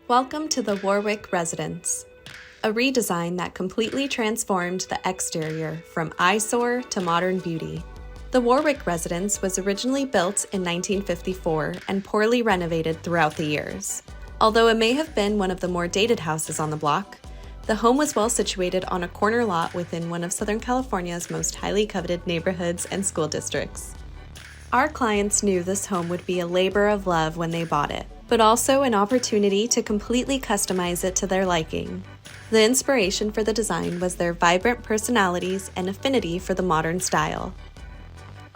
Welcome to the Warwick Residence, a redesign that completely transformed the exterior from eyesore to modern beauty. The Warwick Residence was originally built in 1954 and poorly renovated throughout the years. Although it may have been one of the more dated houses on the block, the home was well situated on a corner lot within one of Southern California's most highly coveted neighborhoods and school districts. Our clients knew this home would be a labor of love when they bought it, but also an opportunity to completely customize it to their liking. The inspiration for the design was their vibrant personalities and affinity for the modern style.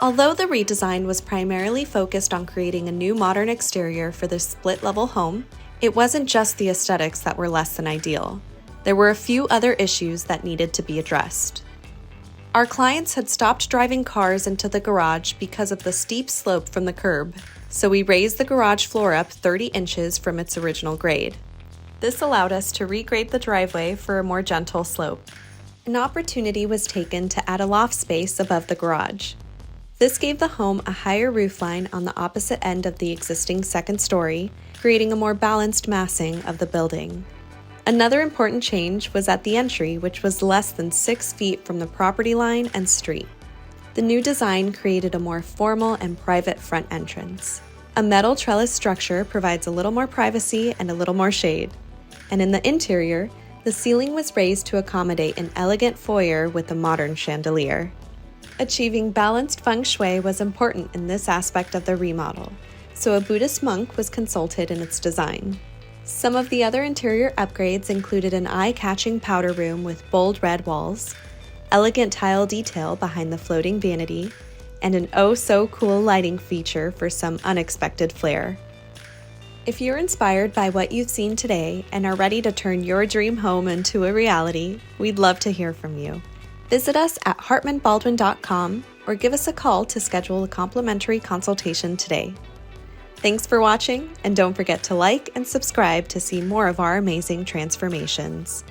Although the redesign was primarily focused on creating a new modern exterior for the split-level home, it wasn't just the aesthetics that were less than ideal. There were a few other issues that needed to be addressed. Our clients had stopped driving cars into the garage because of the steep slope from the curb, so we raised the garage floor up 30 inches from its original grade. This allowed us to regrade the driveway for a more gentle slope. An opportunity was taken to add a loft space above the garage. This gave the home a higher roofline on the opposite end of the existing second story, creating a more balanced massing of the building. Another important change was at the entry, which was less than 6 feet from the property line and street. The new design created a more formal and private front entrance. A metal trellis structure provides a little more privacy and a little more shade. And in the interior, the ceiling was raised to accommodate an elegant foyer with a modern chandelier. Achieving balanced feng shui was important in this aspect of the remodel, so a Buddhist monk was consulted in its design. Some of the other interior upgrades included an eye-catching powder room with bold red walls, elegant tile detail behind the floating vanity, and an oh-so-cool lighting feature for some unexpected flair. If you're inspired by what you've seen today and are ready to turn your dream home into a reality, we'd love to hear from you. Visit us at HartmanBaldwin.com or give us a call to schedule a complimentary consultation today. Thanks for watching, and don't forget to like and subscribe to see more of our amazing transformations.